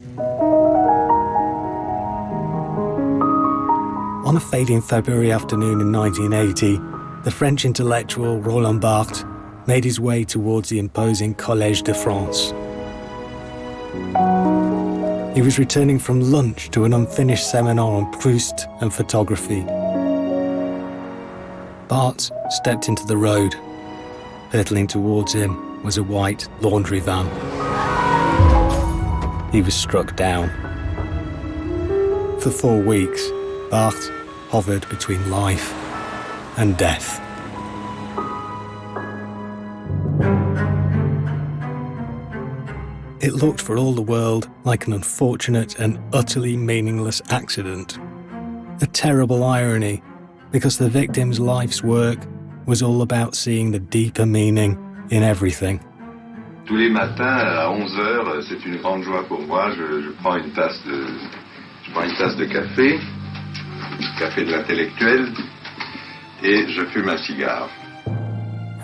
On a fading February afternoon in 1980, the French intellectual Roland Barthes made his way towards the imposing Collège de France. He was returning from lunch to an unfinished seminar on Proust and photography. Barthes stepped into the road. Hurtling towards him was a white laundry van. He was struck down. For 4 weeks, Barthes hovered between life and death. It looked for all the world like an unfortunate and utterly meaningless accident. A terrible irony, because the victim's life's work was all about seeing the deeper meaning in everything. Tous les matins à 11h, c'est une grande joie pour moi. Je prends une tasse de café, café de l'intellectuel, et je fume un cigare.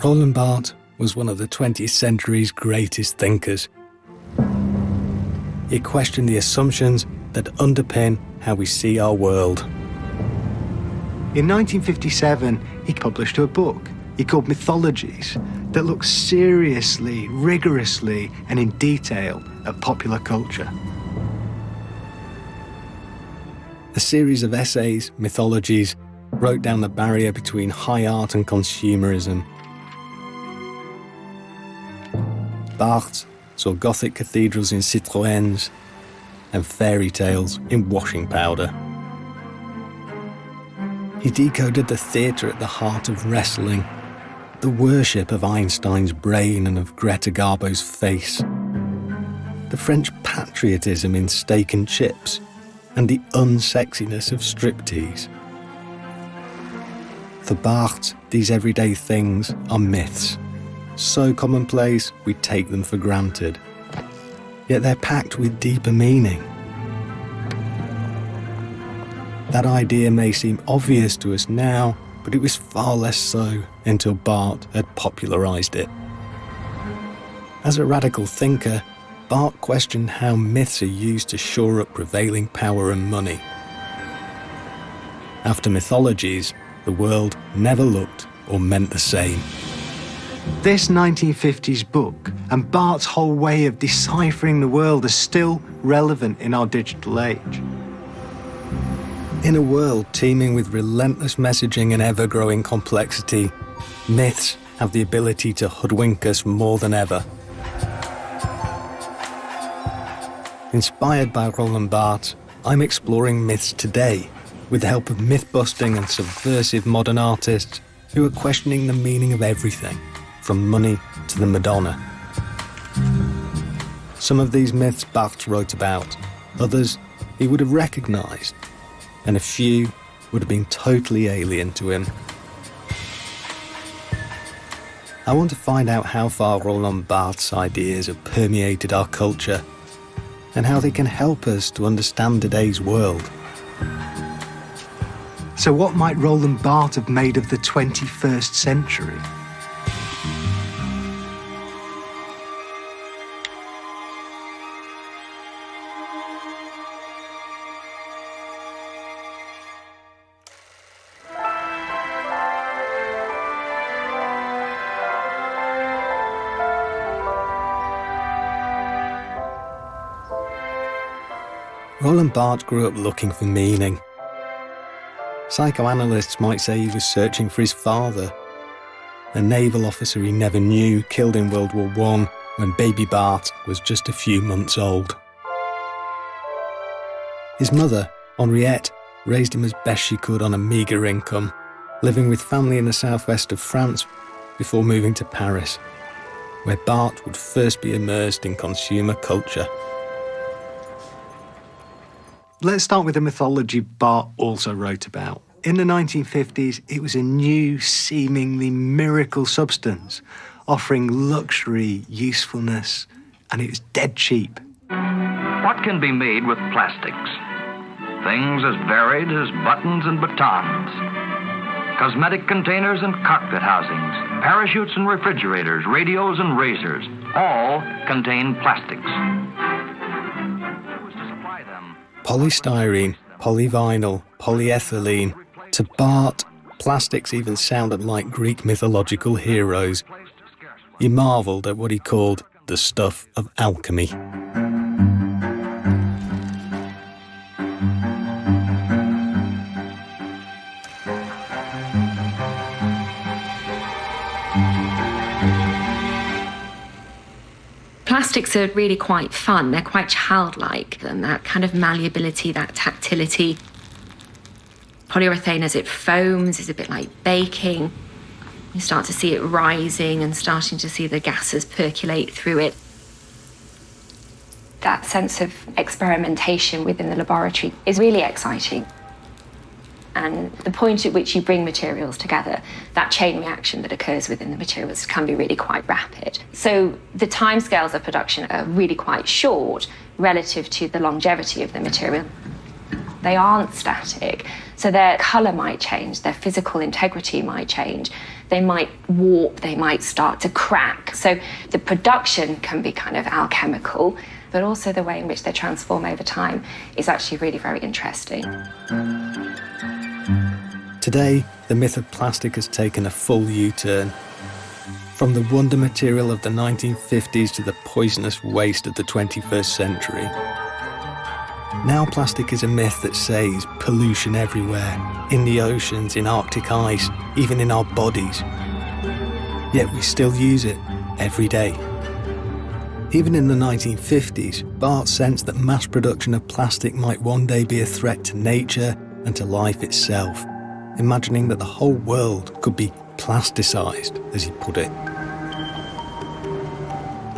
Roland Barthes was one of the 20th century's greatest thinkers. He questioned the assumptions that underpin how we see our world. In 1957, he published a book he called Mythologies that looked seriously, rigorously, and in detail at popular culture. A series of essays, Mythologies, broke down the barrier between high art and consumerism. Barthes saw Gothic cathedrals in Citroëns and fairy tales in washing powder. He decoded the theatre at the heart of wrestling, the worship of Einstein's brain and of Greta Garbo's face, the French patriotism in steak and chips, and the unsexiness of striptease. For Barthes, these everyday things are myths, so commonplace we take them for granted. Yet they're packed with deeper meaning. That idea may seem obvious to us now, but it was far less so until Barthes had popularised it. As a radical thinker, Barthes questioned how myths are used to shore up prevailing power and money. After Mythologies, the world never looked or meant the same. This 1950s book and Barthes' whole way of deciphering the world are still relevant in our digital age. In a world teeming with relentless messaging and ever-growing complexity, myths have the ability to hoodwink us more than ever. Inspired by Roland Barthes, I'm exploring myths today with the help of myth-busting and subversive modern artists who are questioning the meaning of everything, from money to the Madonna. Some of these myths Barthes wrote about, others he would have recognised, and a few would have been totally alien to him. I want to find out how far Roland Barthes' ideas have permeated our culture and how they can help us to understand today's world. So what might Roland Barthes have made of the 21st century? Roland Barthes grew up looking for meaning. Psychoanalysts might say he was searching for his father, a naval officer he never knew, killed in World War I when baby Barthes was just a few months old. His mother, Henriette, raised him as best she could on a meagre income, living with family in the southwest of France before moving to Paris, where Barthes would first be immersed in consumer culture. Let's start with the mythology Barthes also wrote about. In the 1950s, it was a new, seemingly miracle substance, offering luxury, usefulness, and it was dead cheap. What can be made with plastics? Things as varied as buttons and batons, cosmetic containers and cockpit housings, parachutes and refrigerators, radios and razors, all contain plastics. polystyrene, polyvinyl, polyethylene. To Bart, plastics even sounded like Greek mythological heroes. He marvelled at what he called the stuff of alchemy. Plastics are really quite fun. They're quite childlike, and that kind of malleability, that tactility. Polyurethane, as it foams, is a bit like baking. You start to see it rising and starting to see the gases percolate through it. That sense of experimentation within the laboratory is really exciting. And the point at which you bring materials together, that chain reaction that occurs within the materials can be really quite rapid. So the timescales of production are really quite short relative to the longevity of the material. They aren't static, so their colour might change, their physical integrity might change, they might warp, they might start to crack. So the production can be kind of alchemical, but also the way in which they transform over time is actually really very interesting. Today, the myth of plastic has taken a full U-turn. From the wonder material of the 1950s to the poisonous waste of the 21st century. Now plastic is a myth that says pollution everywhere, in the oceans, in Arctic ice, even in our bodies. Yet we still use it every day. Even in the 1950s, Bart sensed that mass production of plastic might one day be a threat to nature and to life itself, imagining that the whole world could be plasticized, as he put it.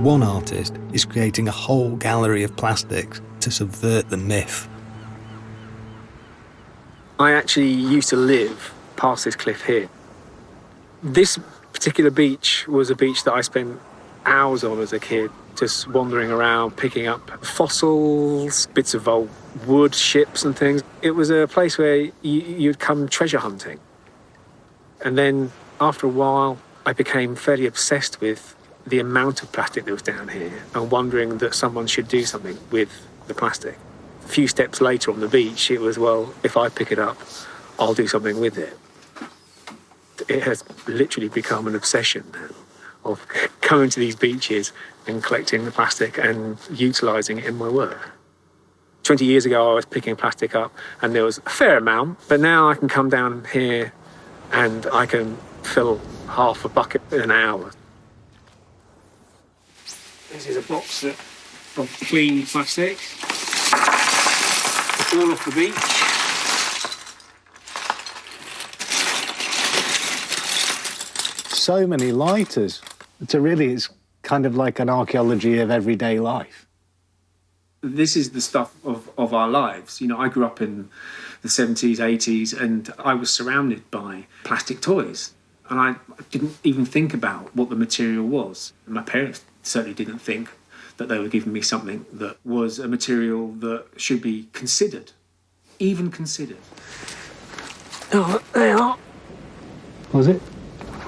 One artist is creating a whole gallery of plastics to subvert the myth. I actually used to live past this cliff here. This particular beach was a beach that I spent hours on as a kid, just wandering around, picking up fossils, bits of old wood, ships and things. It was a place where you'd come treasure hunting. And then after a while, I became fairly obsessed with the amount of plastic that was down here and wondering that someone should do something with the plastic. A few steps later on the beach, it was, well, if I pick it up, I'll do something with it. It has literally become an obsession now of going to these beaches and collecting the plastic and utilising it in my work. 20 years ago, I was picking plastic up and there was a fair amount, but now I can come down here and I can fill half a bucket in an hour. This is a box of clean plastic. It's all off the beach. So many lighters. It's kind of like an archaeology of everyday life. This is the stuff of our lives. You know, I grew up in the 70s, 80s, and I was surrounded by plastic toys. And I didn't even think about what the material was. And my parents certainly didn't think that they were giving me something that was a material that should be considered, even considered. Oh, they are. Was it?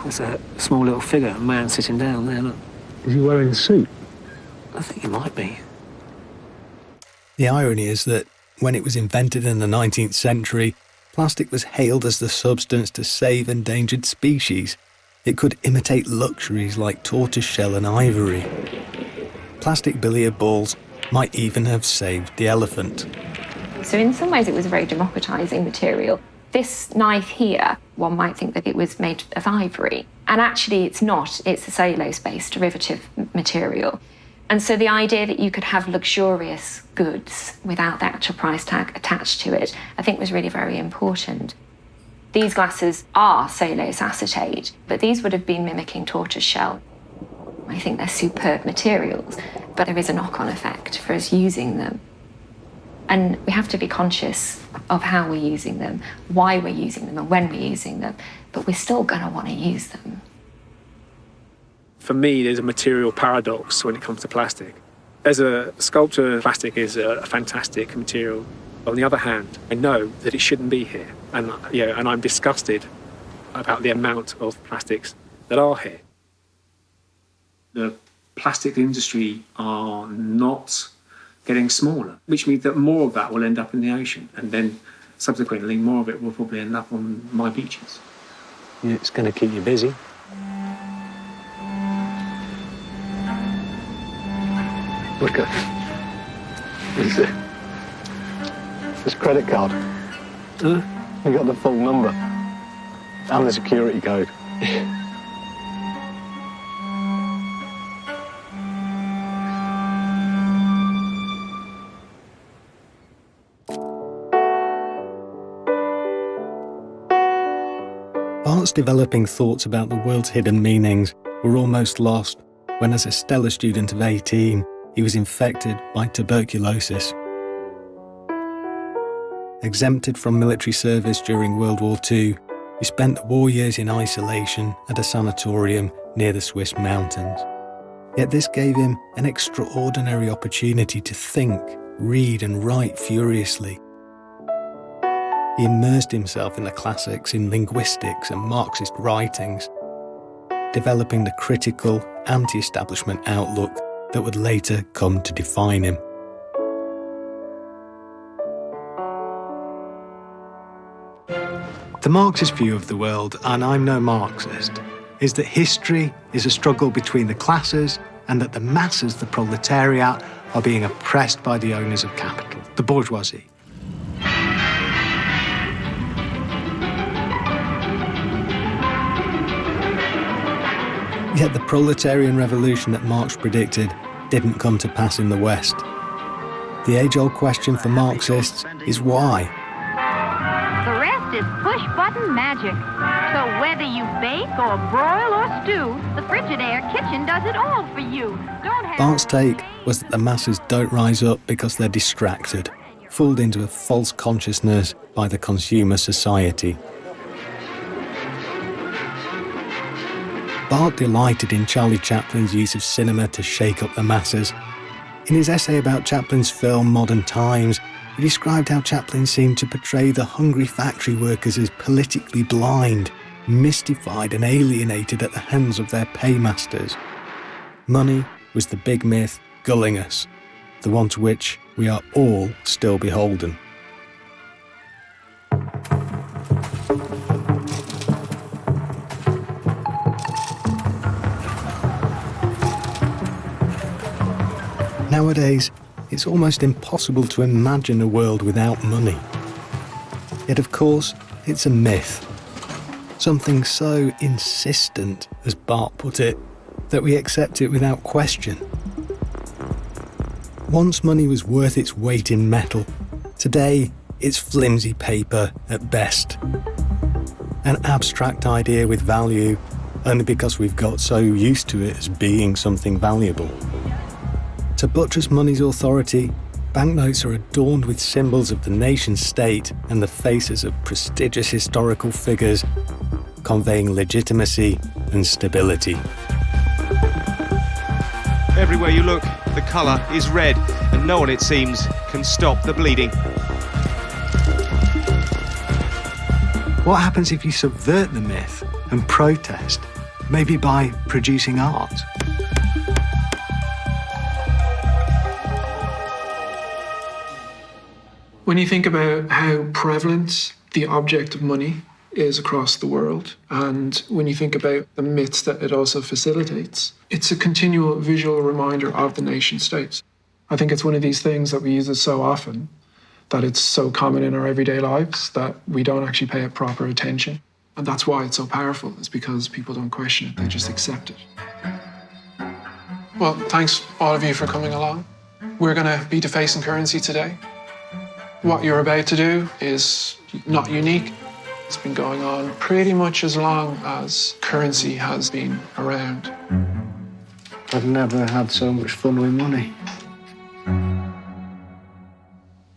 There's a small little figure, a man sitting down there, look. Is he wearing a suit? I think he might be. The irony is that when it was invented in the 19th century, plastic was hailed as the substance to save endangered species. It could imitate luxuries like tortoiseshell and ivory. Plastic billiard balls might even have saved the elephant. So in some ways it was a very democratising material. This knife here, one might think that it was made of ivory. And actually it's not. It's a cellulose-based derivative material. And so the idea that you could have luxurious goods without the actual price tag attached to it, I think was really very important. These glasses are cellulose acetate, but these would have been mimicking tortoiseshell. I think they're superb materials, but there is a knock-on effect for us using them. And we have to be conscious of how we're using them, why we're using them, and when we're using them, but we're still going to want to use them. For me, there's a material paradox when it comes to plastic. As a sculptor, plastic is a fantastic material. On the other hand, I know that it shouldn't be here, and I'm disgusted about the amount of plastics that are here. The plastic industry are not getting smaller, which means that more of that will end up in the ocean, and then subsequently more of it will probably end up on my beaches. Yeah, it's going to keep you busy. Look at this credit card. You got the full number and the security code. Bart's developing thoughts about the world's hidden meanings were almost lost when, as a stellar student of 18, he was infected by tuberculosis. Exempted from military service during World War II, he spent the war years in isolation at a sanatorium near the Swiss mountains. Yet this gave him an extraordinary opportunity to think, read and write furiously. He immersed himself in the classics, in linguistics and Marxist writings, developing the critical, anti-establishment outlook that would later come to define him. The Marxist view of the world, and I'm no Marxist, is that history is a struggle between the classes and that the masses, the proletariat, are being oppressed by the owners of capital, the bourgeoisie. Yet the proletarian revolution that Marx predicted didn't come to pass in the West. The age-old question for Marxists is why? The rest is push-button magic. So whether you bake or broil or stew, the Frigidaire kitchen does it all for you. Bart's take was that the masses don't rise up because they're distracted, fooled into a false consciousness by the consumer society. Bart delighted in Charlie Chaplin's use of cinema to shake up the masses. In his essay about Chaplin's film Modern Times, he described how Chaplin seemed to portray the hungry factory workers as politically blind, mystified and alienated at the hands of their paymasters. Money was the big myth gulling us, the one to which we are all still beholden. Nowadays, it's almost impossible to imagine a world without money. Yet, of course, it's a myth. Something so insistent, as Bart put it, that we accept it without question. Once money was worth its weight in metal. Today, it's flimsy paper at best. An abstract idea with value, only because we've got so used to it as being something valuable. To buttress money's authority, banknotes are adorned with symbols of the nation-state and the faces of prestigious historical figures, conveying legitimacy and stability. Everywhere you look, the colour is red, and no one, it seems, can stop the bleeding. What happens if you subvert the myth and protest, maybe by producing art? When you think about how prevalent the object of money is across the world, and when you think about the myths that it also facilitates, it's a continual visual reminder of the nation states. I think it's one of these things that we use it so often that it's so common in our everyday lives that we don't actually pay it proper attention. And that's why it's so powerful, is because people don't question it, they just accept it. Well, thanks all of you for coming along. We're going to be defacing currency today. What you're about to do is not unique. It's been going on pretty much as long as currency has been around. I've never had so much fun with money.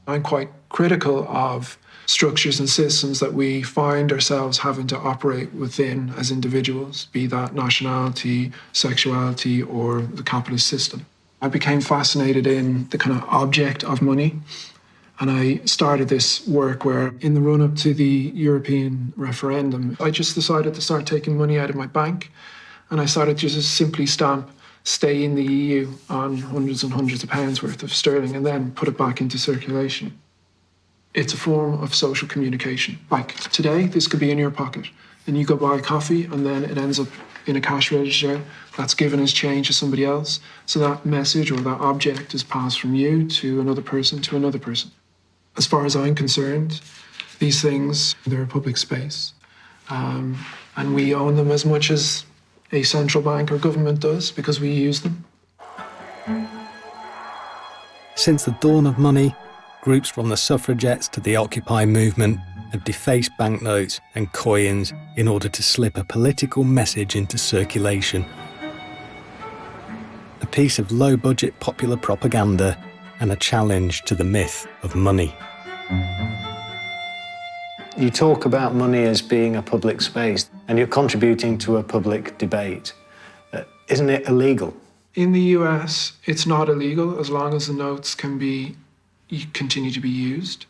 I'm quite critical of structures and systems that we find ourselves having to operate within as individuals, be that nationality, sexuality, or the capitalist system. I became fascinated in the kind of object of money. And I started this work where, in the run-up to the European referendum, I just decided to start taking money out of my bank. And I started to just simply stamp stay in the EU on hundreds and hundreds of pounds worth of sterling and then put it back into circulation. It's a form of social communication. Like today, this could be in your pocket. Then you go buy coffee and then it ends up in a cash register that's given as change to somebody else. So that message or that object is passed from you to another person to another person. As far as I'm concerned, these things, they're a public space. And we own them as much as a central bank or government does because we use them. Since the dawn of money, groups from the suffragettes to the Occupy movement have defaced banknotes and coins in order to slip a political message into circulation. A piece of low-budget popular propaganda and a challenge to the myth of money. You talk about money as being a public space and you're contributing to a public debate. Isn't it illegal? In the US, it's not illegal as long as the notes can continue to be used.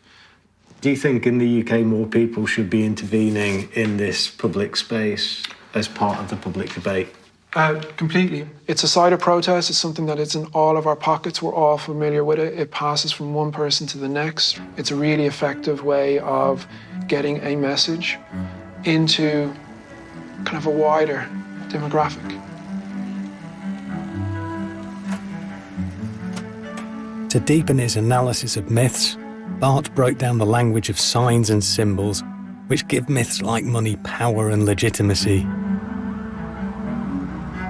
Do you think in the UK more people should be intervening in this public space as part of the public debate? Completely. It's a side of protest. It's something that is in all of our pockets. We're all familiar with it. It passes from one person to the next. It's a really effective way of getting a message into kind of a wider demographic. To deepen his analysis of myths, Barth broke down the language of signs and symbols which give myths like money power and legitimacy.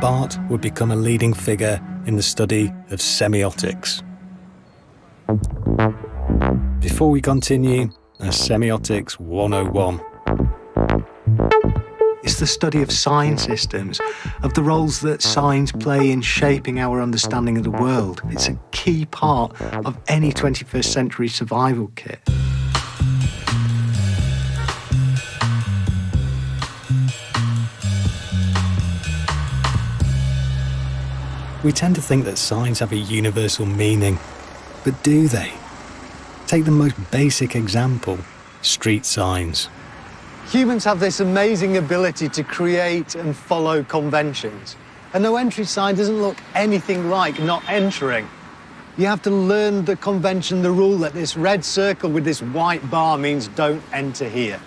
Barth would become a leading figure in the study of semiotics. Before we continue, a Semiotics 101. It's the study of sign systems, of the roles that signs play in shaping our understanding of the world. It's a key part of any 21st century survival kit. We tend to think that signs have a universal meaning, but do they? Take the most basic example, street signs. Humans have this amazing ability to create and follow conventions. A no entry sign doesn't look anything like not entering. You have to learn the convention, the rule that this red circle with this white bar means don't enter here.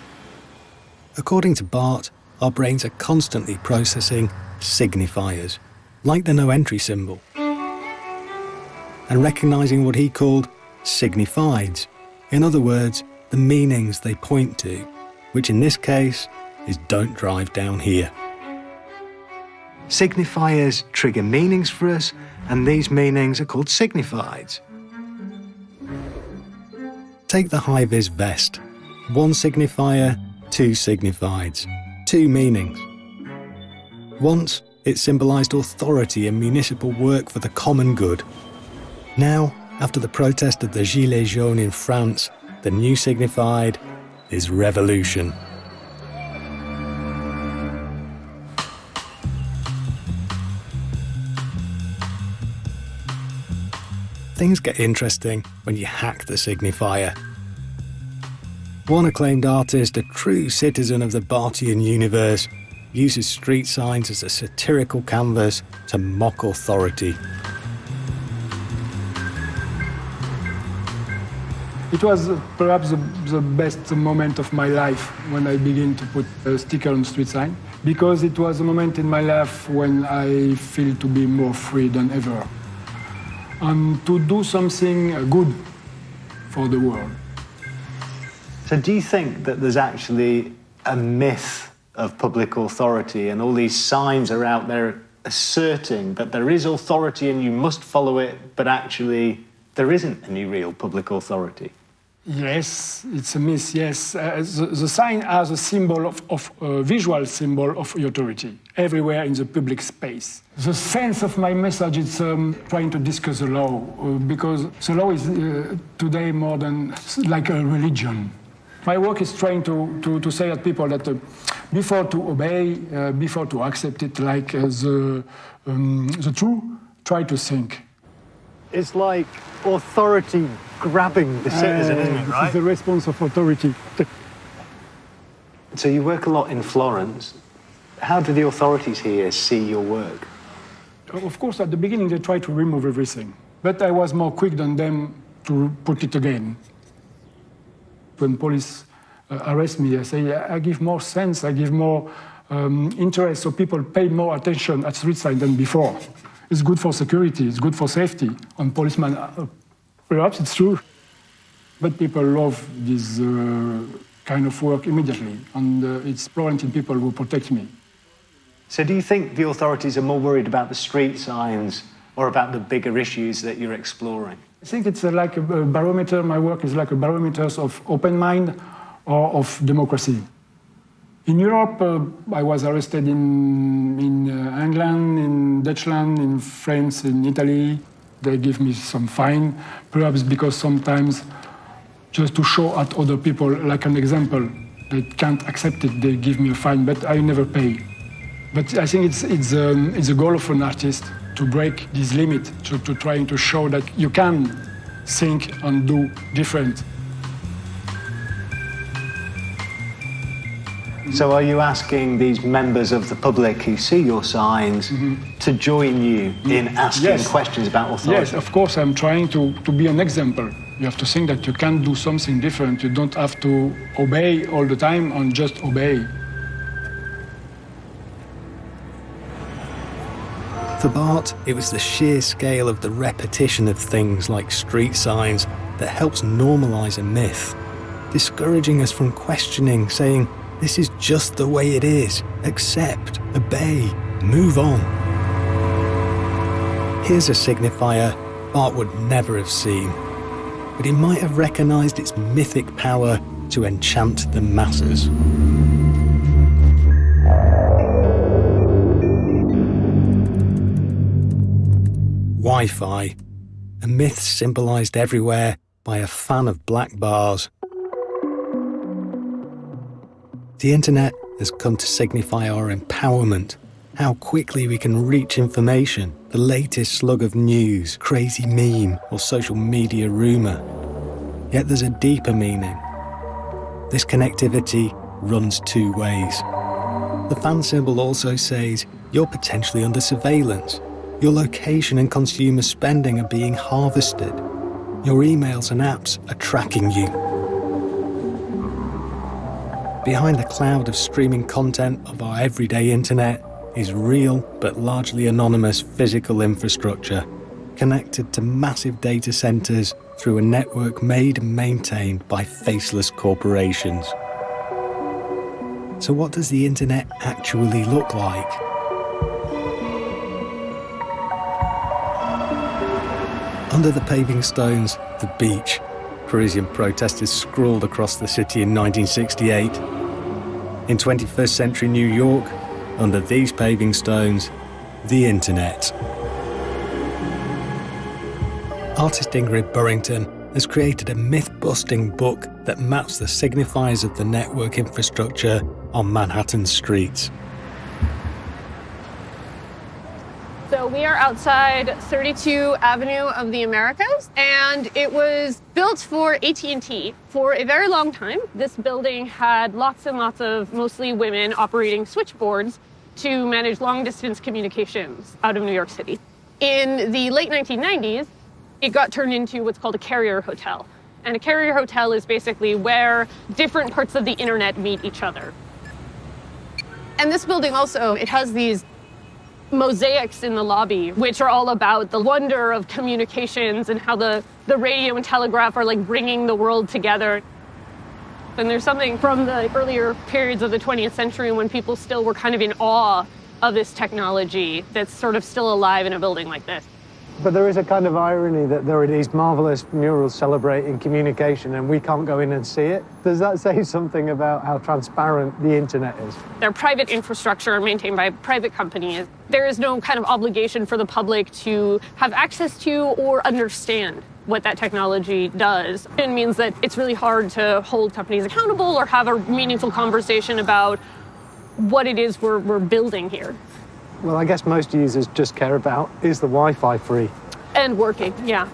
According to Barth, our brains are constantly processing signifiers, like the no entry symbol, and recognising what he called signifieds. In other words, the meanings they point to, which in this case is don't drive down here. Signifiers trigger meanings for us, and these meanings are called signifieds. Take the high-vis vest. One signifier, two signifieds, two meanings. Once, it symbolised authority and municipal work for the common good. Now, after the protest of the Gilets jaunes in France, the new signified is revolution. Things get interesting when you hack the signifier. One acclaimed artist, a true citizen of the Barthian universe, uses street signs as a satirical canvas to mock authority. It was perhaps the best moment of my life when I began to put a sticker on street sign, because it was a moment in my life when I feel to be more free than ever and to do something good for the world. So do you think that there's actually a myth of public authority and all these signs are out there asserting that there is authority and you must follow it, but actually there isn't any real public authority? Yes, it's a myth, yes. The sign has a symbol a visual symbol of authority everywhere in the public space. The sense of my message is trying to discuss the law, because the law is today more than like a religion. My work is trying to say to people that before to obey, before to accept it like the truth, try to think. It's like authority grabbing the citizen, isn't it, right? This is the response of authority. So you work a lot in Florence. How do the authorities here see your work? Of course, at the beginning, they tried to remove everything. But I was more quick than them to put it again. When police arrest me, I say, I give more sense, I give more interest, so people pay more attention at street sign than before. It's good for security, it's good for safety. And policemen, perhaps it's true. But people love this kind of work immediately, and it's Florentine people who protect me. So do you think the authorities are more worried about the street signs or about the bigger issues that you're exploring? I think it's like a barometer, my work is like a barometer of open mind or of democracy. In Europe, I was arrested in England, in Dutchland, in France, in Italy. They give me some fine, perhaps because sometimes just to show at other people, like an example, they can't accept it, they give me a fine, but I never pay. But I think it's a goal of an artist to break this limit, to trying to show that you can think and do different. So are you asking these members of the public who see your signs to join you in asking questions about authority? Yes, of course, I'm trying to be an example. You have to think that you can do something different. You don't have to obey all the time and just obey. For Bart, it was the sheer scale of the repetition of things like street signs that helps normalise a myth, discouraging us from questioning, saying, this is just the way it is. Accept, obey, move on. Here's a signifier Bart would never have seen, but he might have recognised its mythic power to enchant the masses. Wi-Fi, a myth symbolised everywhere by a fan of black bars. The internet has come to signify our empowerment, how quickly we can reach information, the latest slug of news, crazy meme, or social media rumour. Yet there's a deeper meaning. This connectivity runs two ways. The fan symbol also says you're potentially under surveillance. Your location and consumer spending are being harvested. Your emails and apps are tracking you. Behind the cloud of streaming content of our everyday internet is real but largely anonymous physical infrastructure, connected to massive data centres through a network made and maintained by faceless corporations. So what does the internet actually look like? Under the paving stones, the beach. Parisian protesters scrawled across the city in 1968. In 21st century New York, under these paving stones, the internet. Artist Ingrid Burrington has created a myth-busting book that maps the signifiers of the network infrastructure on Manhattan's streets. So we are outside 32 Avenue of the Americas, and it was built for AT&T for a very long time. This building had lots and lots of mostly women operating switchboards to manage long-distance communications out of New York City. In the late 1990s, it got turned into what's called a carrier hotel. And a carrier hotel is basically where different parts of the internet meet each other. And this building also, it has these mosaics in the lobby, which are all about the wonder of communications and how the radio and telegraph are like bringing the world together. And there's something from the earlier periods of the 20th century when people still were kind of in awe of this technology that's sort of still alive in a building like this. But there is a kind of irony that there are these marvellous murals celebrating communication and we can't go in and see it. Does that say something about how transparent the internet is? They're private infrastructure maintained by private companies. There is no kind of obligation for the public to have access to or understand what that technology does. It means that it's really hard to hold companies accountable or have a meaningful conversation about what it is we're building here. Well, I guess most users just care about, is the Wi-Fi free? And working, yeah.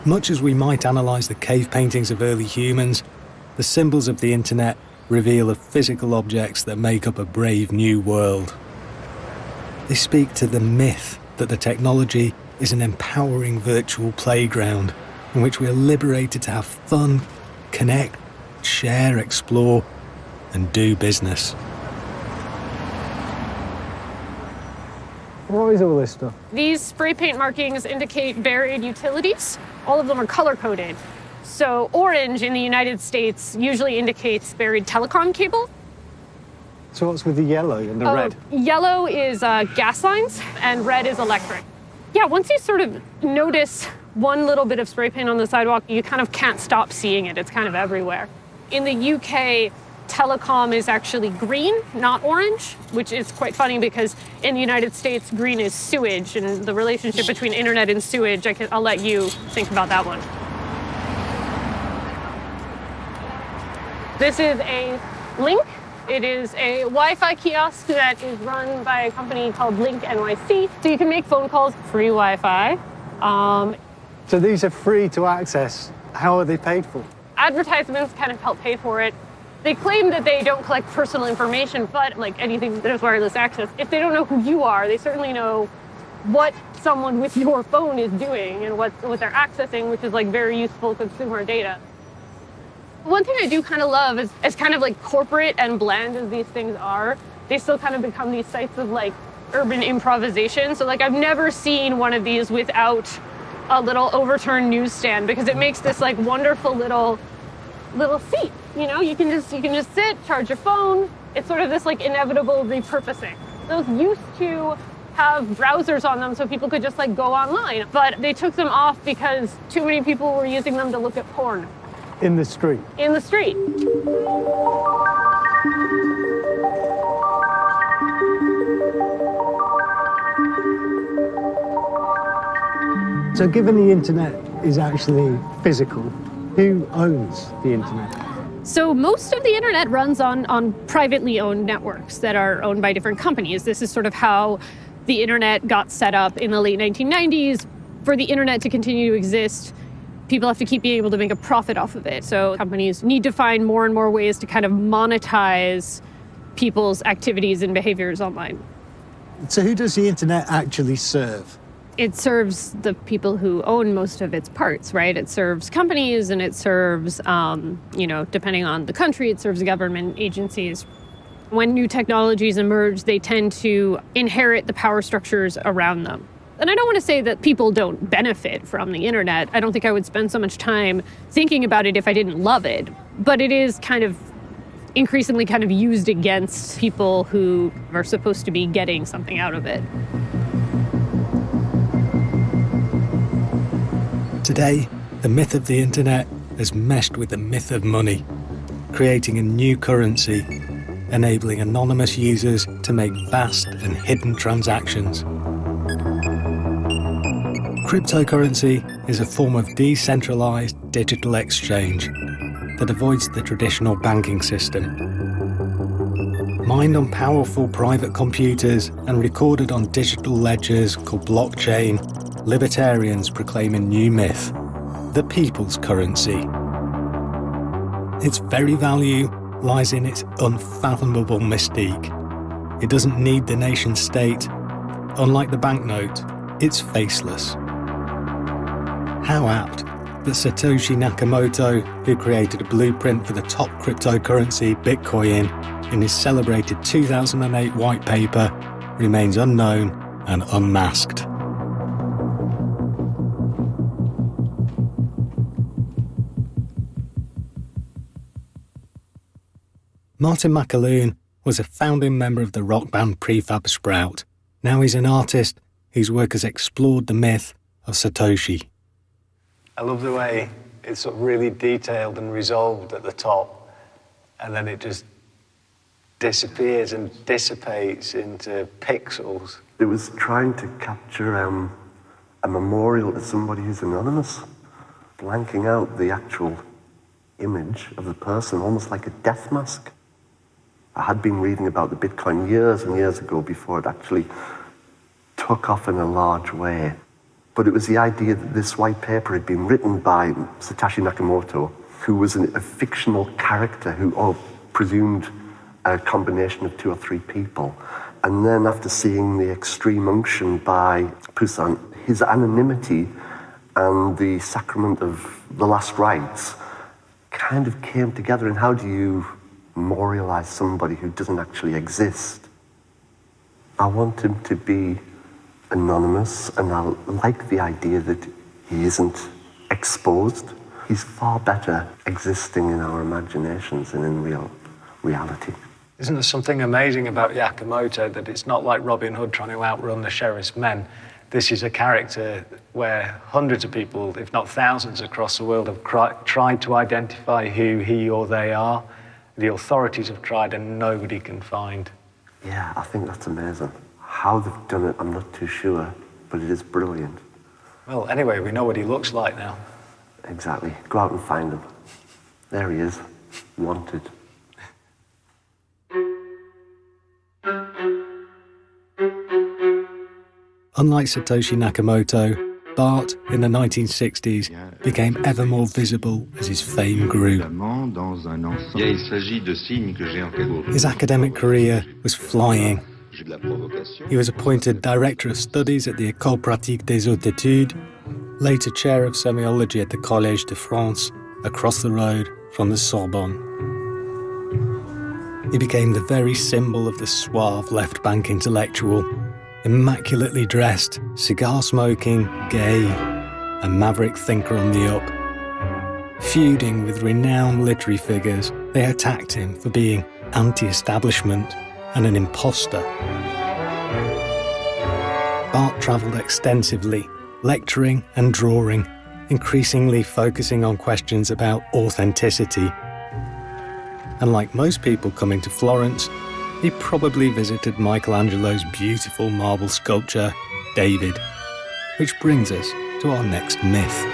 Much as we might analyse the cave paintings of early humans, the symbols of the internet reveal the physical objects that make up a brave new world. They speak to the myth that the technology is an empowering virtual playground in which we are liberated to have fun, connect, share, explore, and do business. What is all this stuff? These spray paint markings indicate buried utilities. All of them are color-coded. So orange in the United States usually indicates buried telecom cable. So what's with the yellow and the red? Yellow is gas lines and red is electric. Yeah, once you sort of notice one little bit of spray paint on the sidewalk, you kind of can't stop seeing it. It's kind of everywhere. In the UK, telecom is actually green, not orange, which is quite funny because in the United States, green is sewage, and the relationship between internet and sewage, I'll let you think about that one. This is a Link. It is a Wi-Fi kiosk that is run by a company called Link NYC. So you can make phone calls, free Wi-Fi. So these are free to access. How are they paid for? Advertisements kind of help pay for it. They claim that they don't collect personal information, but like anything that has wireless access, if they don't know who you are, they certainly know what someone with your phone is doing and what they're accessing, which is like very useful consumer data. One thing I do kind of love is, as kind of like corporate and bland as these things are, they still kind of become these sites of like urban improvisation. So like I've never seen one of these without a little overturned newsstand, because it makes this like wonderful little seat. You know, you can just sit, charge your phone. It's sort of this like inevitable repurposing. Those used to have browsers on them so people could just like go online, but they took them off because too many people were using them to look at porn. In the street? In the street. So given the internet is actually physical, who owns the internet? So most of the internet runs on privately owned networks that are owned by different companies. This is sort of how the internet got set up in the late 1990s. For the internet to continue to exist, people have to keep being able to make a profit off of it. So companies need to find more and more ways to kind of monetize people's activities and behaviors online. So who does the internet actually serve? It serves the people who own most of its parts, right? It serves companies and it serves, depending on the country, it serves government agencies. When new technologies emerge, they tend to inherit the power structures around them. And I don't want to say that people don't benefit from the internet. I don't think I would spend so much time thinking about it if I didn't love it. But it is kind of increasingly kind of used against people who are supposed to be getting something out of it. Today, the myth of the internet has meshed with the myth of money, creating a new currency, enabling anonymous users to make vast and hidden transactions. Cryptocurrency is a form of decentralized digital exchange that avoids the traditional banking system. Mined on powerful private computers and recorded on digital ledgers called blockchain, libertarians proclaim a new myth, the people's currency. Its very value lies in its unfathomable mystique. It doesn't need the nation state. Unlike the banknote, it's faceless. How apt that Satoshi Nakamoto, who created a blueprint for the top cryptocurrency, Bitcoin, in his celebrated 2008 white paper, remains unknown and unmasked. Martin McAloon was a founding member of the rock band Prefab Sprout. Now he's an artist whose work has explored the myth of Satoshi. I love the way it's sort of really detailed and resolved at the top, and then it just disappears and dissipates into pixels. It was trying to capture a memorial to somebody who's anonymous, blanking out the actual image of the person, almost like a death mask. I had been reading about the Bitcoin years and years ago before it actually took off in a large way. But it was the idea that this white paper had been written by Satoshi Nakamoto, who was a fictional character who presumed a combination of 2 or 3 people. And then after seeing the extreme unction by Poussin, his anonymity and the sacrament of the last rites kind of came together in how do you memorialize somebody who doesn't actually exist. I want him to be anonymous, and I like the idea that he isn't exposed. He's far better existing in our imaginations than in reality. Isn't there something amazing about Yakamoto, that it's not like Robin Hood trying to outrun the sheriff's men? This is a character where hundreds of people, if not thousands across the world, have tried to identify who he or they are. The authorities have tried and nobody can find. Yeah, I think that's amazing. How they've done it, I'm not too sure, but it is brilliant. Well, anyway, we know what he looks like now. Exactly. Go out and find him. There he is, wanted. Unlike Satoshi Nakamoto, Bart in the 1960s became ever more visible as his fame grew. His academic career was flying. He was appointed Director of Studies at the École Pratique des Hautes Études, later Chair of Semiology at the Collège de France, across the road from the Sorbonne. He became the very symbol of the suave left-bank intellectual, immaculately dressed, cigar-smoking, gay, a maverick thinker on the up. Feuding with renowned literary figures, they attacked him for being anti-establishment and an imposter. Bart travelled extensively, lecturing and drawing, increasingly focusing on questions about authenticity. And like most people coming to Florence, he probably visited Michelangelo's beautiful marble sculpture, David, which brings us to our next myth.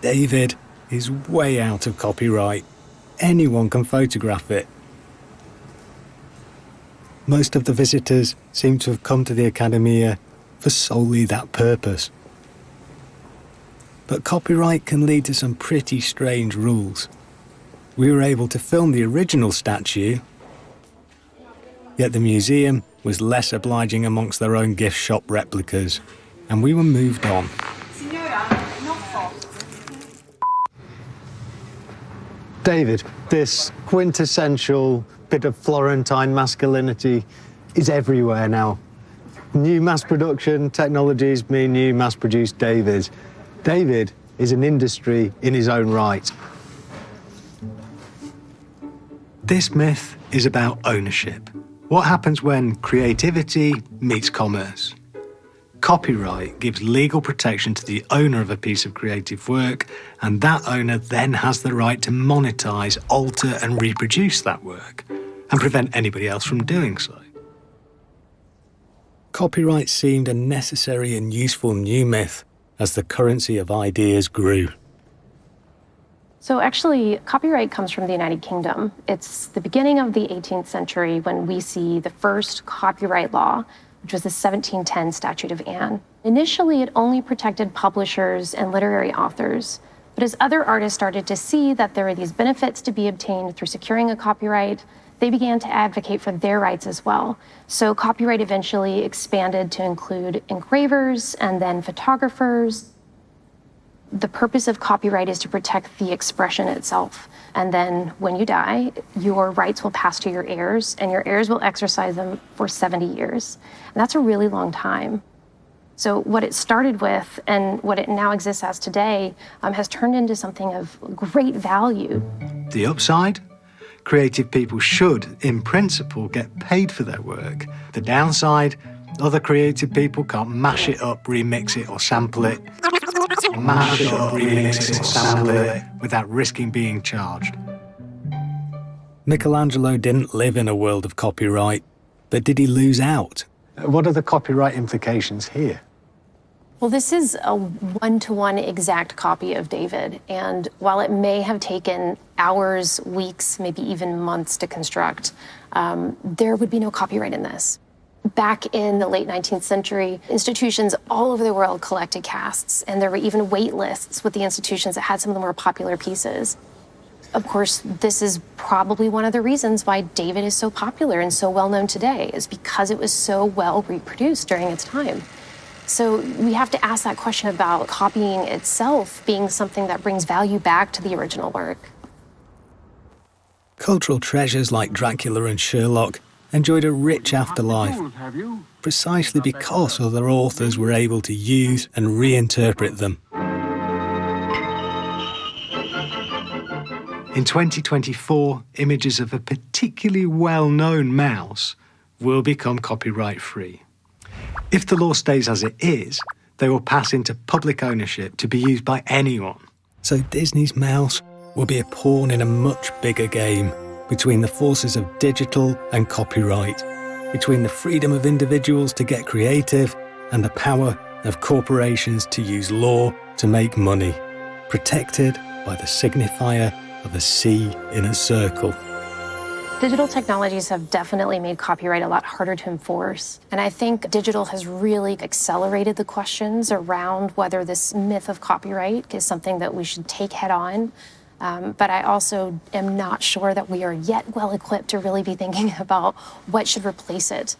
David is way out of copyright. Anyone can photograph it. Most of the visitors seem to have come to the Accademia for solely that purpose. But copyright can lead to some pretty strange rules. We were able to film the original statue, yet the museum was less obliging amongst their own gift shop replicas, and we were moved on. David, this quintessential bit of Florentine masculinity is everywhere now. New mass production technologies mean new mass-produced Davids. David is an industry in his own right. This myth is about ownership. What happens when creativity meets commerce? Copyright gives legal protection to the owner of a piece of creative work, and that owner then has the right to monetize, alter, and reproduce that work, and prevent anybody else from doing so. Copyright seemed a necessary and useful new myth as the currency of ideas grew. So actually, copyright comes from the United Kingdom. It's the beginning of the 18th century when we see the first copyright law, which was the 1710 Statute of Anne. Initially, it only protected publishers and literary authors, but as other artists started to see that there were these benefits to be obtained through securing a copyright, they began to advocate for their rights as well. So copyright eventually expanded to include engravers and then photographers. The purpose of copyright is to protect the expression itself. And then when you die, your rights will pass to your heirs, and your heirs will exercise them for 70 years. And that's a really long time. So what it started with and what it now exists as today has turned into something of great value. The upside? Creative people should, in principle, get paid for their work. The downside? Other creative people can't mash it up, remix it, or sample it. Mash it up, remix it, or sample it without risking being charged. Michelangelo didn't live in a world of copyright, but did he lose out? What are the copyright implications here? Well, this is a one-to-one exact copy of David, and while it may have taken hours, weeks, maybe even months to construct, there would be no copyright in this. Back in the late 19th century, institutions all over the world collected casts, and there were even wait lists with the institutions that had some of the more popular pieces. Of course, this is probably one of the reasons why David is so popular and so well known today, is because it was so well reproduced during its time. So we have to ask that question about copying itself being something that brings value back to the original work. Cultural treasures like Dracula and Sherlock enjoyed a rich afterlife, precisely because other authors were able to use and reinterpret them. In 2024, images of a particularly well-known mouse will become copyright-free. If the law stays as it is, they will pass into public ownership to be used by anyone. So Disney's mouse will be a pawn in a much bigger game between the forces of digital and copyright, between the freedom of individuals to get creative and the power of corporations to use law to make money, protected by the signifier of a C in a circle. Digital technologies have definitely made copyright a lot harder to enforce. And I think digital has really accelerated the questions around whether this myth of copyright is something that we should take head on. But I also am not sure that we are yet well equipped to really be thinking about what should replace it.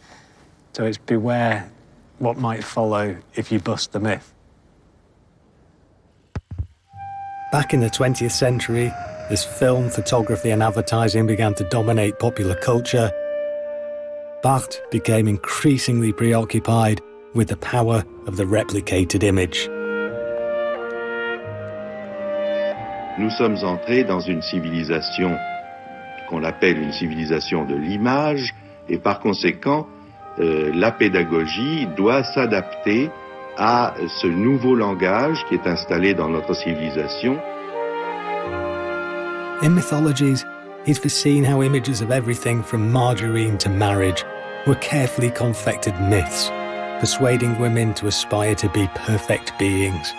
So it's beware what might follow if you bust the myth. Back in the 20th century, as film, photography and advertising began to dominate popular culture, Barthes became increasingly preoccupied with the power of the replicated image. Nous sommes entrés dans une civilisation qu'on appelle une civilisation de l'image, et par conséquent, la pédagogie doit s'adapter à ce nouveau langage qui est installé dans notre civilisation. In Mythologies, he's foreseen how images of everything from margarine to marriage were carefully confected myths, persuading women to aspire to be perfect beings.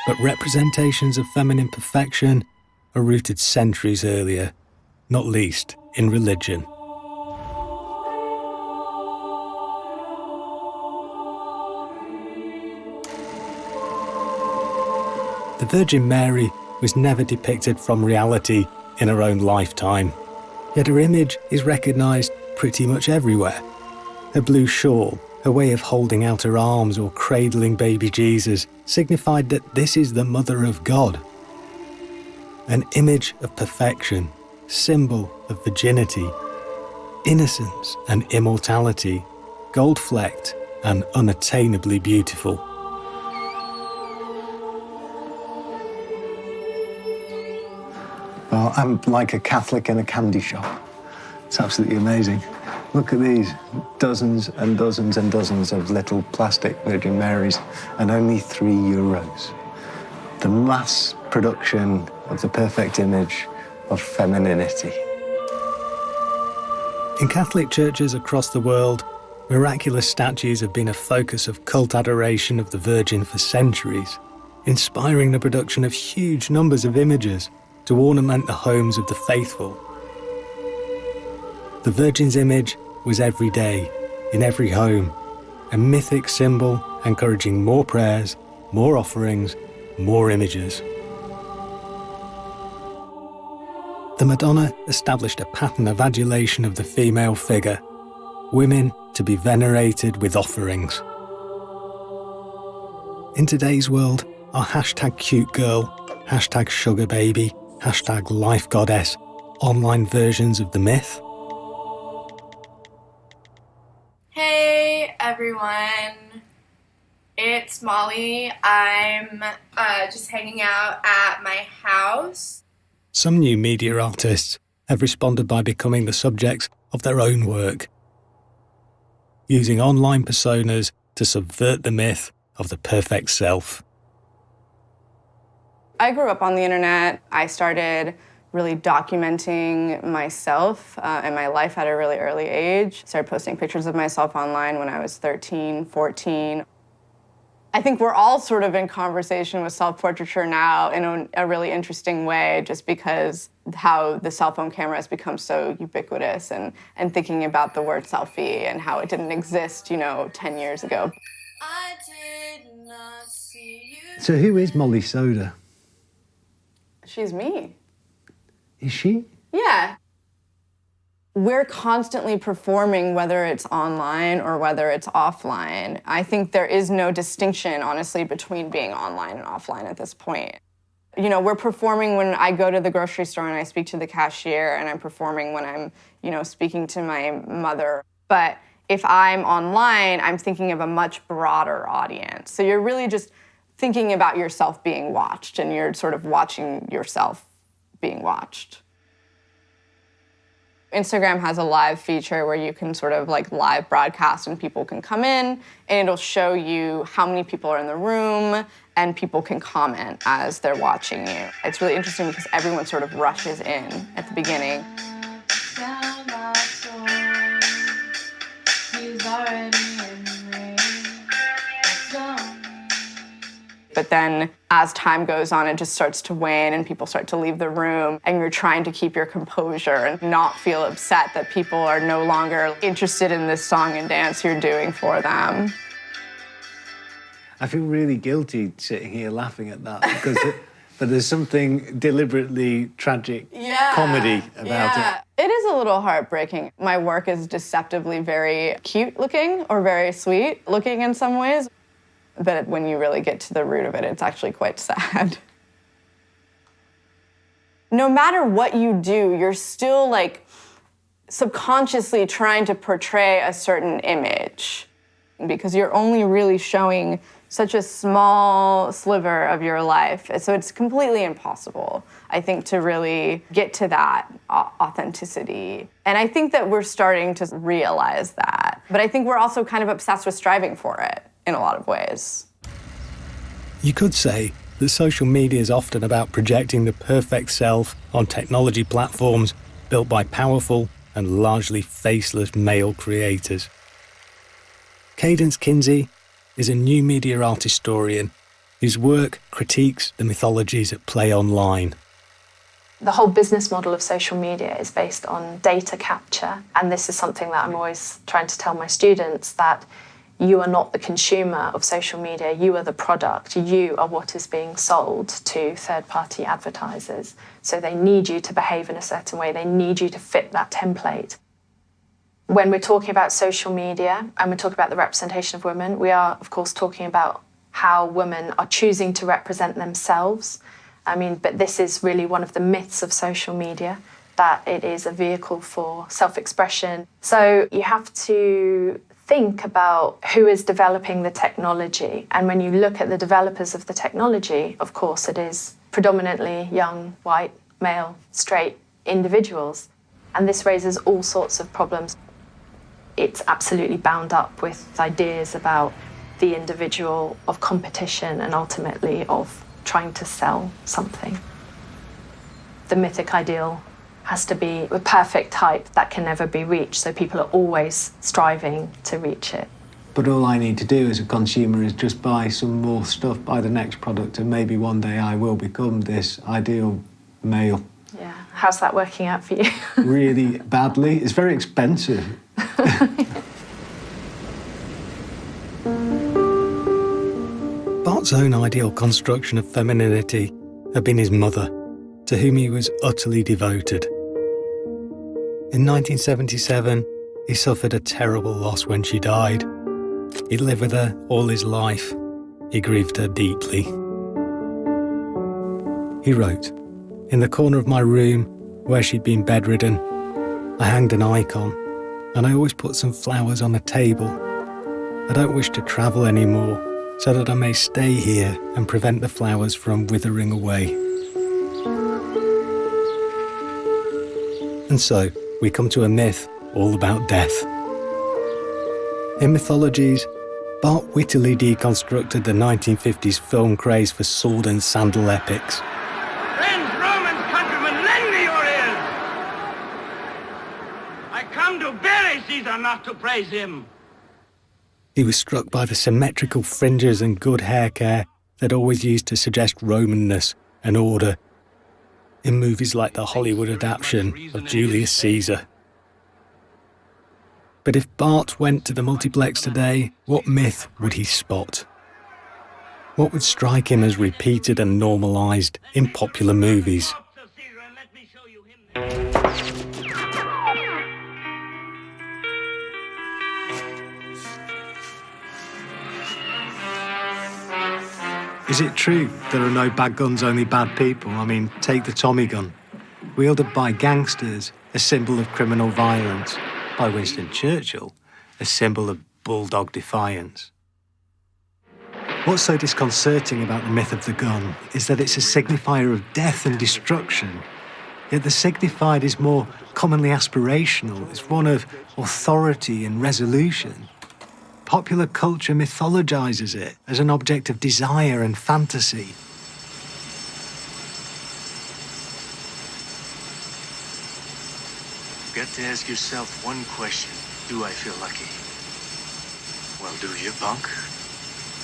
But representations of feminine perfection are rooted centuries earlier, not least in religion. The Virgin Mary was never depicted from reality in her own lifetime, yet her image is recognised pretty much everywhere. Her blue shawl, her way of holding out her arms or cradling baby Jesus, signified that this is the Mother of God. An image of perfection, symbol of virginity, innocence and immortality, gold-flecked and unattainably beautiful. Well, I'm like a Catholic in a candy shop. It's absolutely amazing. Look at these, dozens and dozens and dozens of little plastic Virgin Marys, and only €3. The mass production of the perfect image of femininity. In Catholic churches across the world, miraculous statues have been a focus of cult adoration of the Virgin for centuries, inspiring the production of huge numbers of images to ornament the homes of the faithful. The Virgin's image was every day, in every home, a mythic symbol encouraging more prayers, more offerings, more images. The Madonna established a pattern of adulation of the female figure, women to be venerated with offerings. In today's world, our hashtag cute girl, hashtag sugar baby, hashtag life goddess, online versions of the myth. Hey everyone, it's Molly. I'm just hanging out at my house. Some new media artists have responded by becoming the subjects of their own work, using online personas to subvert the myth of the perfect self. I grew up on the internet. I started really documenting myself and my life at a really early age. Started posting pictures of myself online when I was 13, 14. I think we're all sort of in conversation with self-portraiture now in a really interesting way, just because how the cell phone camera has become so ubiquitous, and thinking about the word selfie and how it didn't exist, 10 years ago. I did not see you. So who is Molly Soda? She's me. Is she? Yeah. We're constantly performing, whether it's online or whether it's offline. I think there is no distinction, honestly, between being online and offline at this point. We're performing when I go to the grocery store and I speak to the cashier, and I'm performing when I'm, speaking to my mother. But if I'm online, I'm thinking of a much broader audience. So you're really just thinking about yourself being watched, and you're sort of watching yourself being watched. Instagram has a live feature where you can sort of like live broadcast, and people can come in and it'll show you how many people are in the room, and people can comment as they're watching you. It's really interesting because everyone sort of rushes in at the beginning. But then as time goes on, it just starts to wane and people start to leave the room, and you're trying to keep your composure and not feel upset that people are no longer interested in this song and dance you're doing for them. I feel really guilty sitting here laughing at that because but there's something deliberately tragic comedy about it. It is a little heartbreaking. My work is deceptively very cute looking or very sweet looking in some ways. But when you really get to the root of it, it's actually quite sad. No matter what you do, you're still like subconsciously trying to portray a certain image, because you're only really showing such a small sliver of your life. So it's completely impossible, I think, to really get to that authenticity. And I think that we're starting to realize that. But I think we're also kind of obsessed with striving for it in a lot of ways. You could say that social media is often about projecting the perfect self on technology platforms built by powerful and largely faceless male creators. Cadence Kinsey is a new media art historian whose work critiques the mythologies at play online. The whole business model of social media is based on data capture, and this is something that I'm always trying to tell my students, that you are not the consumer of social media, you are the product. You are what is being sold to third-party advertisers. So they need you to behave in a certain way, they need you to fit that template. When we're talking about social media and we're talking about the representation of women, we are, of course, talking about how women are choosing to represent themselves. But this is really one of the myths of social media, that it is a vehicle for self-expression. So you have to think about who is developing the technology. And when you look at the developers of the technology, of course, it is predominantly young, white, male, straight individuals. And this raises all sorts of problems. It's absolutely bound up with ideas about the individual, of competition, and ultimately of trying to sell something. The mythic ideal has to be the perfect type that can never be reached, so people are always striving to reach it. But all I need to do as a consumer is just buy some more stuff, buy the next product, and maybe one day I will become this ideal male. Yeah, how's that working out for you? Really badly. It's very expensive. Bart's own ideal construction of femininity had been his mother, to whom he was utterly devoted. In 1977, he suffered a terrible loss when she died. He'd lived with her all his life. He grieved her deeply. He wrote, "In the corner of my room, where she'd been bedridden, I hanged an icon, and I always put some flowers on a table. I don't wish to travel anymore, so that I may stay here and prevent the flowers from withering away." And so, we come to a myth all about death. In Mythologies, Bart wittily deconstructed the 1950s film craze for sword and sandal epics. Friends, Romans, countrymen, lend me your ears! I come to bury Caesar, not to praise him. He was struck by the symmetrical fringes and good hair care they'd always used to suggest Romanness and order in movies like the Hollywood adaptation of Julius Caesar. But if Bart went to the multiplex today, what myth would he spot? What would strike him as repeated and normalised in popular movies? Is it true there are no bad guns, only bad people? I mean, take the Tommy gun. Wielded by gangsters, a symbol of criminal violence. By Winston Churchill, a symbol of bulldog defiance. What's so disconcerting about the myth of the gun is that it's a signifier of death and destruction. Yet the signified is more commonly aspirational. It's one of authority and resolution. Popular culture mythologizes it as an object of desire and fantasy. You've got to ask yourself one question. Do I feel lucky? Well, do you, punk?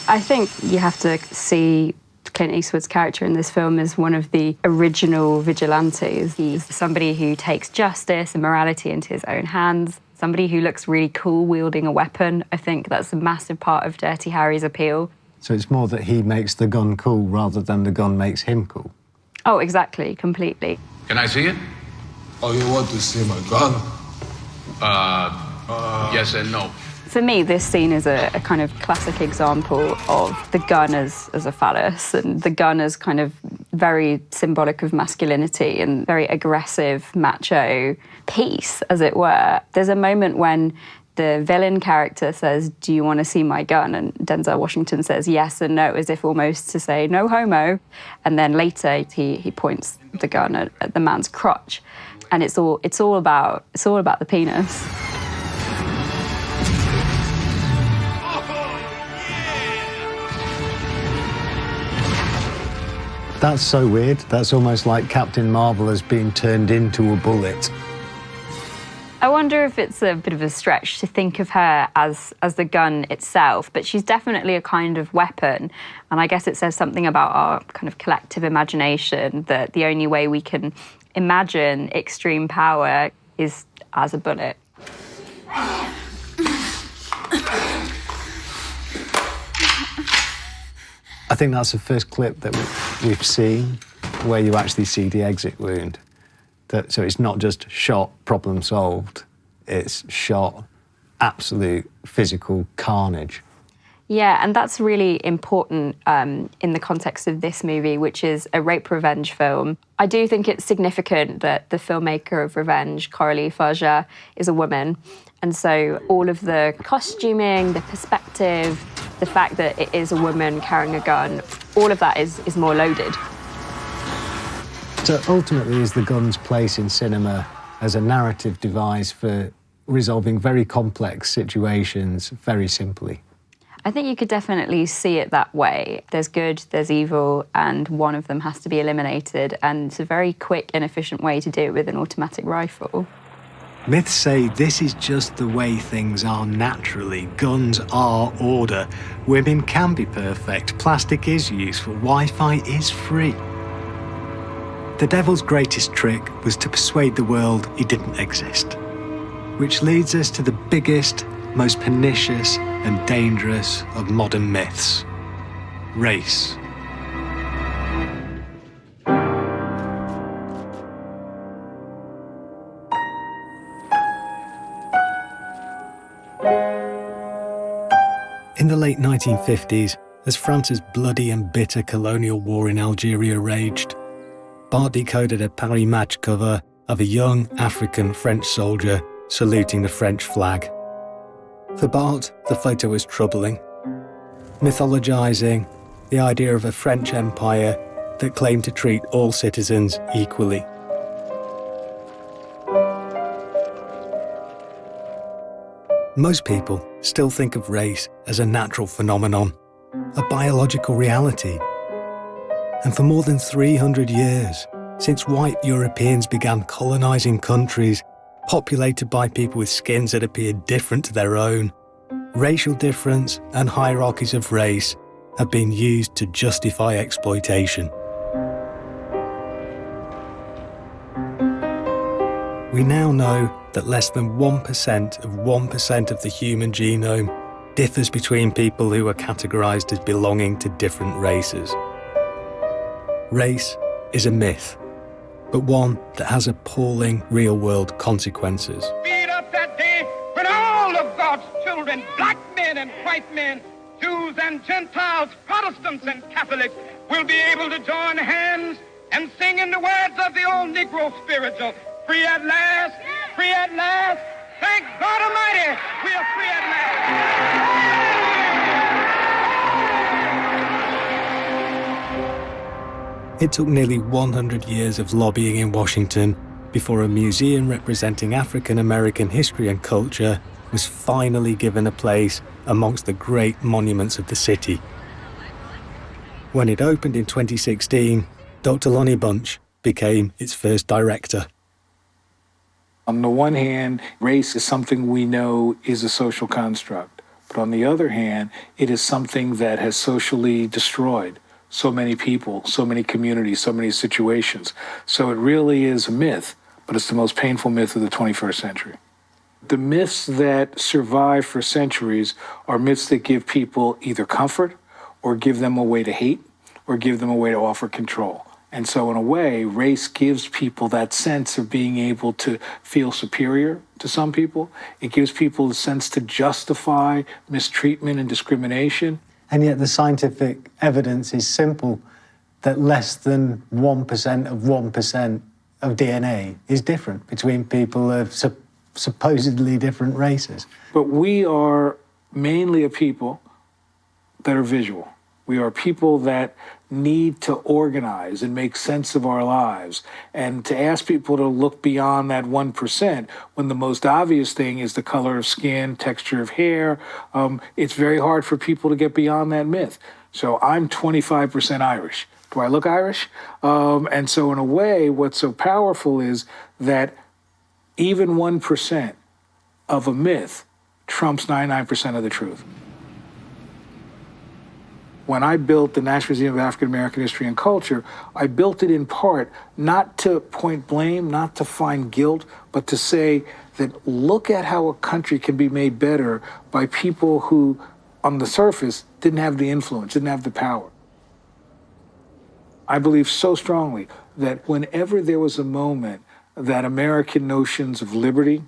I think you have to see Clint Eastwood's character in this film as one of the original vigilantes. He's somebody who takes justice and morality into his own hands, somebody who looks really cool wielding a weapon. I think that's a massive part of Dirty Harry's appeal. So it's more that he makes the gun cool rather than the gun makes him cool? Oh, exactly, completely. Can I see it? Oh, you want to see my gun? Yes and no. For me, this scene is a kind of classic example of the gun as a phallus, and the gun as kind of very symbolic of masculinity and very aggressive, macho piece, as it were. There's a moment when the villain character says, "Do you want to see my gun?" And Denzel Washington says yes and no, as if almost to say, no homo. And then later he points the gun at the man's crotch. And it's all about the penis. That's so weird. That's almost like Captain Marvel has been turned into a bullet. I wonder if it's a bit of a stretch to think of her as the gun itself, but she's definitely a kind of weapon. And I guess it says something about our kind of collective imagination, that the only way we can imagine extreme power is as a bullet. I think that's the first clip that we've seen where you actually see the exit wound. So it's not just shot, problem solved, it's shot, absolute physical carnage. Yeah, and that's really important in the context of this movie, which is a rape revenge film. I do think it's significant that the filmmaker of Revenge, Coralie Farja, is a woman. And so all of the costuming, the perspective, the fact that it is a woman carrying a gun, all of that is more loaded. So ultimately, is the gun's place in cinema as a narrative device for resolving very complex situations very simply? I think you could definitely see it that way. There's good, there's evil, and one of them has to be eliminated, and it's a very quick and efficient way to do it with an automatic rifle. Myths say this is just the way things are naturally. Guns are order. Women can be perfect. Plastic is useful. Wi-Fi is free. The devil's greatest trick was to persuade the world he didn't exist. Which leads us to the biggest, most pernicious and dangerous of modern myths: race. In the late 1950s, as France's bloody and bitter colonial war in Algeria raged, Bart decoded a Paris Match cover of a young African French soldier saluting the French flag. For Bart, the photo was troubling, mythologizing the idea of a French empire that claimed to treat all citizens equally. Most people still think of race as a natural phenomenon, a biological reality. And for more than 300 years, since white Europeans began colonizing countries populated by people with skins that appeared different to their own, racial difference and hierarchies of race have been used to justify exploitation. We now know that less than 1% of the human genome differs between people who are categorized as belonging to different races. Race is a myth, but one that has appalling real-world consequences. Speed up that day when all of God's children, black men and white men, Jews and Gentiles, Protestants and Catholics, will be able to join hands and sing in the words of the old Negro spiritual, free at last, free at last. Thank God Almighty, we are free at last. It took nearly 100 years of lobbying in Washington before a museum representing African American history and culture was finally given a place amongst the great monuments of the city. When it opened in 2016, Dr. Lonnie Bunch became its first director. On the one hand, race is something we know is a social construct. But on the other hand, it is something that has socially destroyed so many people, so many communities, so many situations. So it really is a myth, but it's the most painful myth of the 21st century. The myths that survive for centuries are myths that give people either comfort or give them a way to hate or give them a way to offer control. And so in a way, race gives people that sense of being able to feel superior to some people. It gives people the sense to justify mistreatment and discrimination. And yet the scientific evidence is simple, that less than 1% of 1% of DNA is different between people of supposedly different races. But we are mainly a people that are visual. We are people that need to organize and make sense of our lives. And to ask people to look beyond that 1%, when the most obvious thing is the color of skin, texture of hair, it's very hard for people to get beyond that myth. So I'm 25% Irish. Do I look Irish? And so in a way, what's so powerful is that even 1% of a myth trumps 99% of the truth. When I built the National Museum of African American History and Culture, I built it in part not to point blame, not to find guilt, but to say that look at how a country can be made better by people who, on the surface, didn't have the influence, didn't have the power. I believe so strongly that whenever there was a moment that American notions of liberty,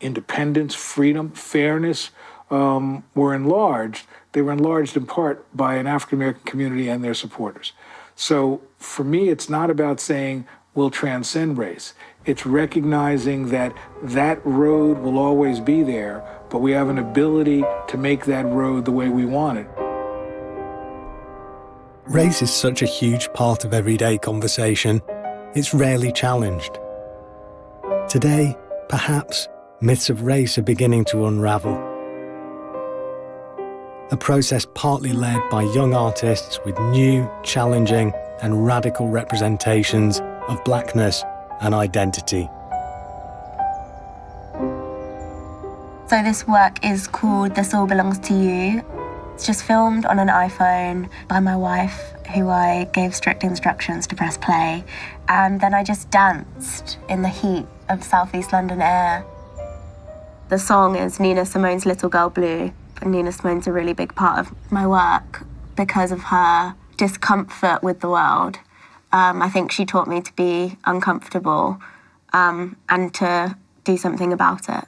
independence, freedom, fairness were enlarged, they were enlarged in part by an African-American community and their supporters. So for me, it's not about saying we'll transcend race. It's recognizing that that road will always be there, but we have an ability to make that road the way we want it. Race is such a huge part of everyday conversation, it's rarely challenged. Today, perhaps, myths of race are beginning to unravel. A process partly led by young artists with new, challenging and radical representations of blackness and identity. So this work is called This All Belongs to You. It's just filmed on an iPhone by my wife, who I gave strict instructions to press play. And then I just danced in the heat of Southeast London air. The song is Nina Simone's Little Girl Blue. And Nina Simone's a really big part of my work because of her discomfort with the world. I think she taught me to be uncomfortable and to do something about it.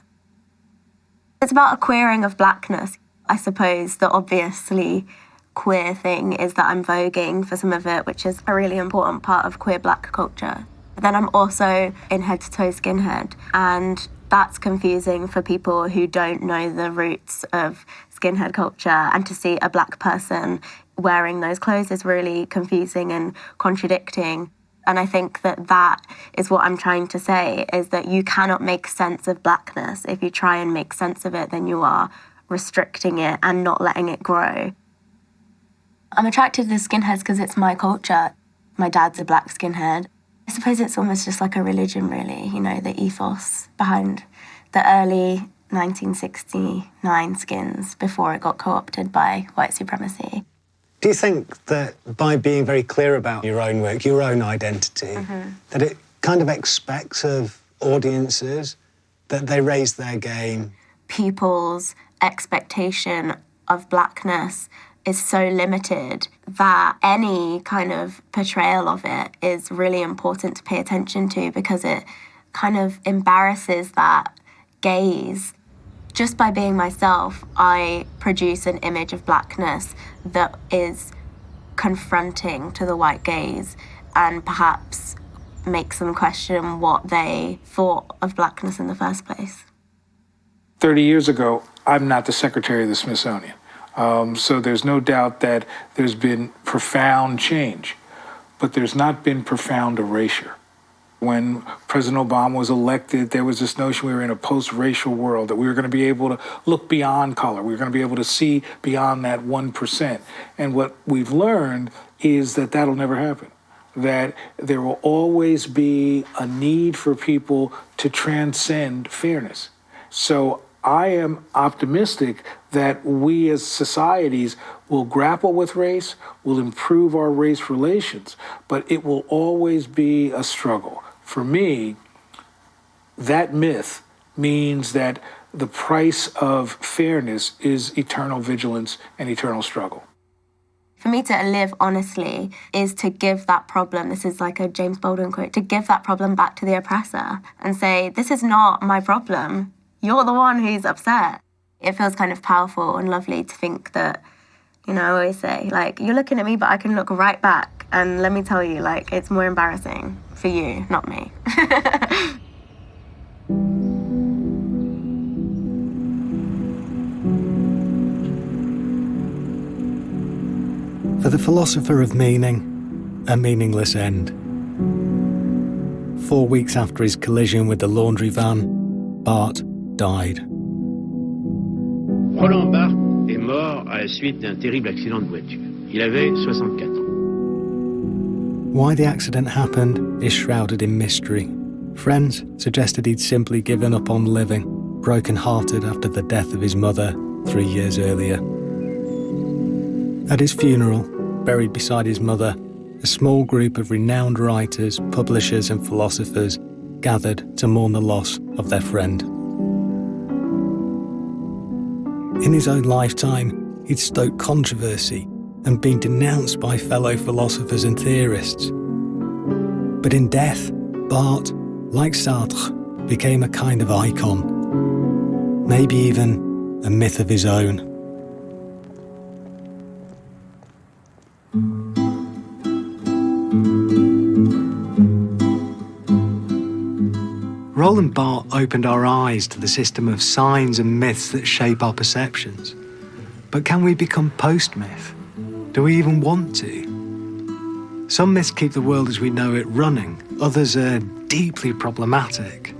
It's about a queering of blackness. I suppose the obviously queer thing is that I'm voguing for some of it, which is a really important part of queer black culture. But then I'm also in head-to-toe skinhead, and that's confusing for people who don't know the roots of skinhead culture, and to see a black person wearing those clothes is really confusing and contradicting. And I think that that is what I'm trying to say, is that you cannot make sense of blackness. If you try and make sense of it, then you are restricting it and not letting it grow. I'm attracted to the skinheads because it's my culture. My dad's a black skinhead. I suppose it's almost just like a religion, really, you know, the ethos behind the early 1969 skins before it got co-opted by white supremacy. Do you think that by being very clear about your own work, your own identity, that it kind of expects of audiences that they raise their game? People's expectation of blackness is so limited that any kind of portrayal of it is really important to pay attention to, because it kind of embarrasses that gaze. Just by being myself, I produce an image of blackness that is confronting to the white gaze and perhaps makes them question what they thought of blackness in the first place. 30 years ago, I'm not the secretary of the Smithsonian. So there's no doubt that there's been profound change, but there's not been profound erasure. When President Obama was elected, there was this notion we were in a post-racial world, that we were going to be able to look beyond color. We were going to be able to see beyond that 1%. And what we've learned is that that'll never happen, that there will always be a need for people to transcend fairness. So I am optimistic that we as societies will grapple with race, will improve our race relations, but it will always be a struggle. For me, that myth means that the price of fairness is eternal vigilance and eternal struggle. For me to live honestly is to give that problem, this is like a James Baldwin quote, to give that problem back to the oppressor and say, this is not my problem. You're the one who's upset. It feels kind of powerful and lovely to think that, you know, I always say, like, you're looking at me, but I can look right back. And let me tell you, like, it's more embarrassing for you, not me. For the philosopher of meaning, a meaningless end. 4 weeks after his collision with the laundry van, Bart died. Roland Barthes est mort à la suite d'un terrible accident de voiture. Il avait 64 ans. Why the accident happened is shrouded in mystery. Friends suggested he'd simply given up on living, broken-hearted after the death of his mother 3 years earlier. At his funeral, buried beside his mother, a small group of renowned writers, publishers and philosophers gathered to mourn the loss of their friend. In his own lifetime, he'd stoked controversy and been denounced by fellow philosophers and theorists. But in death, Barthes, like Sartre, became a kind of icon, maybe even a myth of his own. Roland Barthes opened our eyes to the system of signs and myths that shape our perceptions. But can we become post-myth? Do we even want to? Some myths keep the world as we know it running, others are deeply problematic.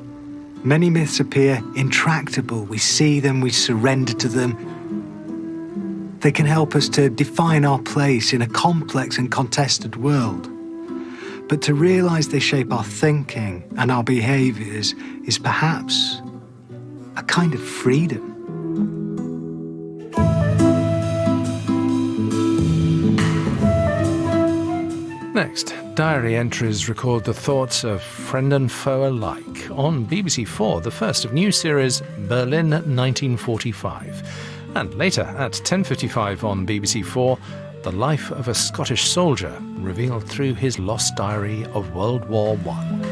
Many myths appear intractable. We see them, we surrender to them. They can help us to define our place in a complex and contested world. But to realise they shape our thinking and our behaviours is perhaps a kind of freedom. Next, diary entries record the thoughts of friend and foe alike on BBC4, the first of new series Berlin 1945. And later at 10:55 on BBC4, the life of a Scottish soldier revealed through his lost diary of World War I.